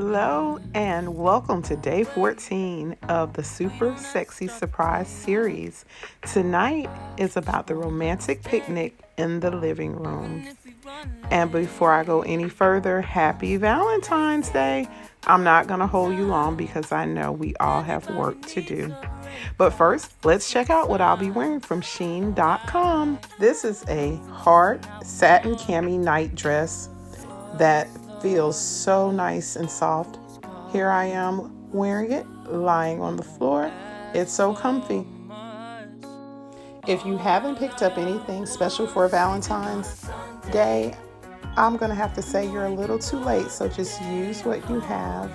Hello and welcome to day 14 of the Super Sexy Surprise series. Tonight is about the romantic picnic in the living room. And before I go any further, happy Valentine's Day. I'm not going to hold you long because I know we all have work to do. But first, let's check out what I'll be wearing from Shein.com. This is a hard satin cami night dress that feels so nice and soft. Here I am wearing it, lying on the floor. It's so comfy. If you haven't picked up anything special for Valentine's Day, I'm gonna have to say you're a little too late, so just use what you have.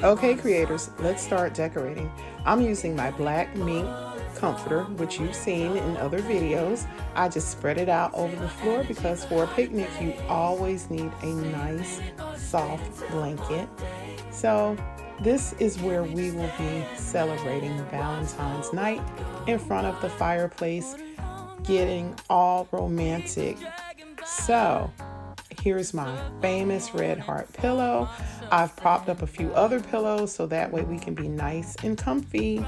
Okay, creators, let's start decorating. I'm using my black mink comforter, which you've seen in other videos. I just spread it out over the floor because for a picnic, you always need a nice, soft blanket. So this is where we will be celebrating Valentine's night in front of the fireplace, getting all romantic. So here's my famous red heart pillow. I've propped up a few other pillows so that way we can be nice and comfy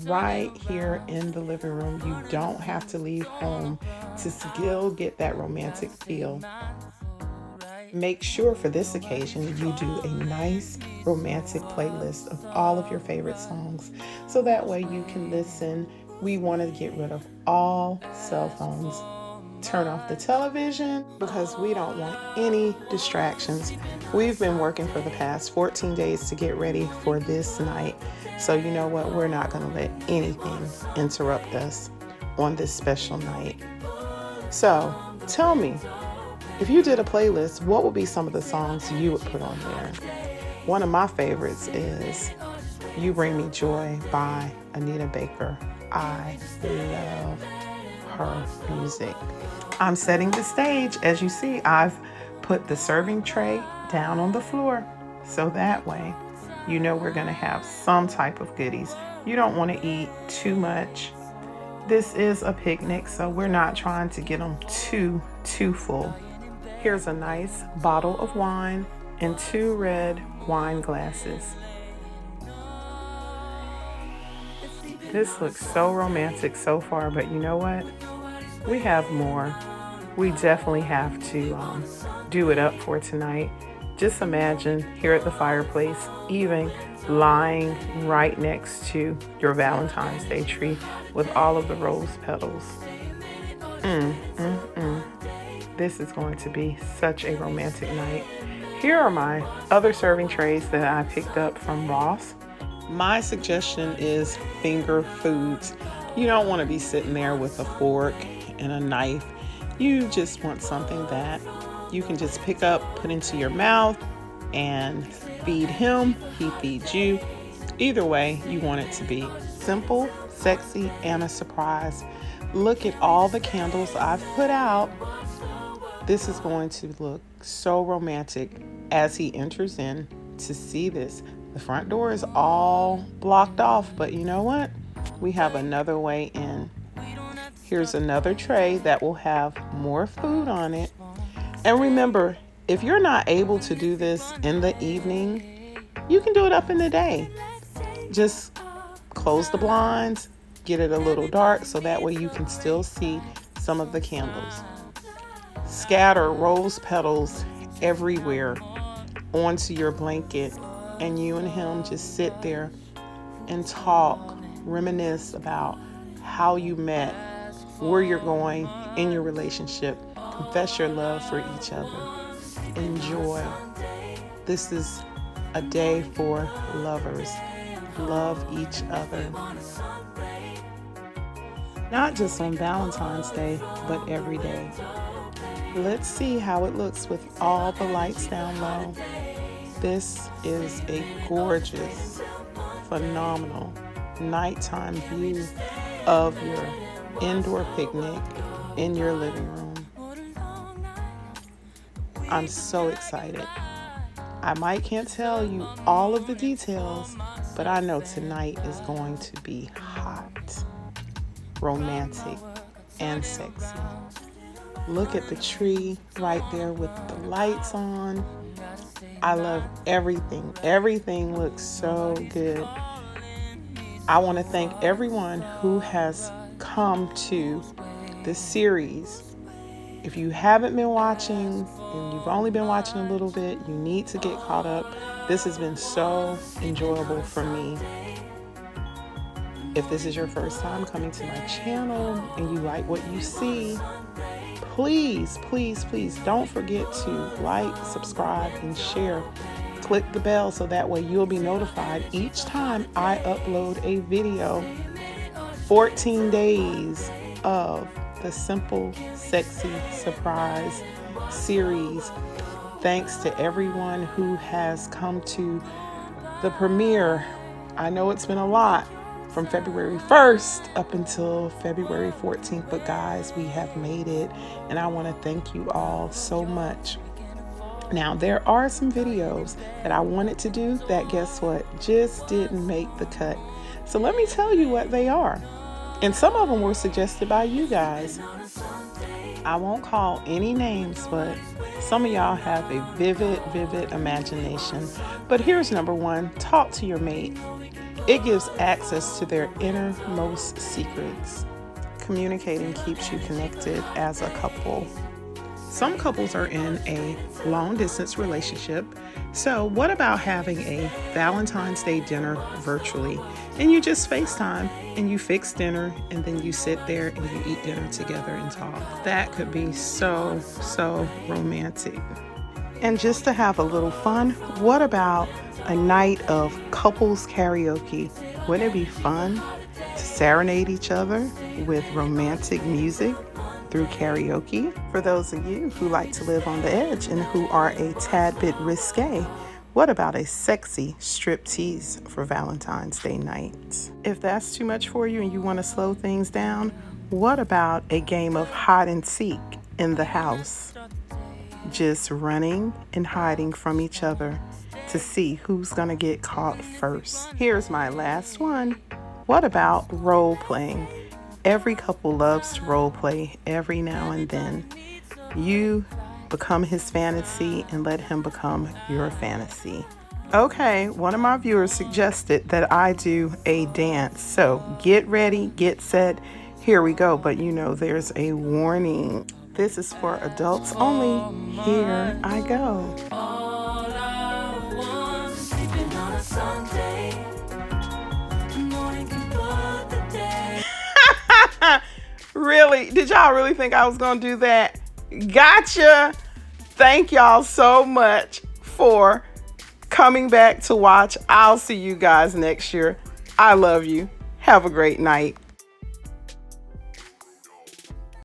right here in the living room. You don't have to leave home to still get that romantic feel. Make sure for this occasion you do a nice romantic playlist of all of your favorite songs so that way you can listen. We want to get rid of all cell phones. Turn off the television because we don't want any distractions. We've been working for the past 14 days to get ready for this night. So you know what? We're not going to let anything interrupt us on this special night. So tell me, if you did a playlist, what would be some of the songs you would put on there? One of my favorites is You Bring Me Joy by Anita Baker. I love her music. I'm setting the stage. As you see, I've put the serving tray down on the floor. So that way, you know we're going to have some type of goodies. You don't want to eat too much. This is a picnic, so we're not trying to get them too full. Here's a nice bottle of wine and 2 red wine glasses. This looks so romantic so far, but you know what? We have more. We definitely have to do it up for tonight. Just imagine here at the fireplace, even lying right next to your Valentine's Day tree with all of the rose petals. This is going to be such a romantic night. Here are my other serving trays that I picked up from Ross. My suggestion is finger foods. You don't want to be sitting there with a fork and a knife. You just want something that you can just pick up, put into your mouth, and feed him. He feeds you. Either way, you want it to be simple, sexy, and a surprise. Look at all the candles I've put out. This is going to look so romantic as he enters in to see this. The front door is all blocked off, but you know what? We have another way in. Here's another tray that will have more food on it. And remember, if you're not able to do this in the evening, you can do it up in the day. Just close the blinds, get it a little dark so that way you can still see some of the candles. Scatter rose petals everywhere onto your blanket, and you and him just sit there and talk, reminisce about how you met, where you're going in your relationship. Confess your love for each other. Enjoy. This is a day for lovers. Love each other. Not just on Valentine's Day, but every day. Let's see how it looks with all the lights down low. This is a gorgeous, phenomenal nighttime view of your indoor picnic in your living room. I'm so excited. I can't tell you all of the details, but I know tonight is going to be hot, romantic, and sexy. Look at the tree right there with the lights on. I love everything. Everything looks so good. I want to thank everyone who has come to this series. If you haven't been watching and you've only been watching a little bit, you need to get caught up. This has been so enjoyable for me. If this is your first time coming to my channel and you like what you see, please, please, please don't forget to like, subscribe, and share. Click the bell so that way you'll be notified each time I upload a video. 14 days of the Simple Sexy Surprise series. Thanks to everyone who has come to the premiere. I know it's been a lot from February 1st up until February 14th, but guys, we have made it, and I want to thank you all so much. Now, there are some videos that I wanted to do that, guess what, just didn't make the cut. So let me tell you what they are. And some of them were suggested by you guys. I won't call any names, but some of y'all have a vivid imagination. But here's number one: talk to your mate. It gives access to their innermost secrets. Communicating keeps you connected as a couple. Some couples are in a long-distance relationship, so what about having a Valentine's Day dinner virtually? And you just FaceTime and you fix dinner, and then you sit there and you eat dinner together and talk. That could be so romantic. And just to have a little fun, what about a night of couples karaoke? Wouldn't it be fun to serenade each other with romantic music through karaoke? For those of you who like to live on the edge and who are a tad bit risque, what about a sexy striptease for Valentine's Day night? If that's too much for you and you want to slow things down, what about a game of hide and seek in the house? Just running and hiding from each other to see who's gonna get caught first. Here's my last one. What about role playing? Every couple loves to role play every now and then. You become his fantasy and let him become your fantasy. Okay, one of my viewers suggested that I do a dance. So get ready, get set, here we go. But you know, there's a warning. This is for adults only. Here I go. All I want is sleeping on a Sunday. Morning can put the day. Really? Did y'all really think I was gonna do that? Gotcha. Thank y'all so much for coming back to watch. I'll see you guys next year. I love you. Have a great night.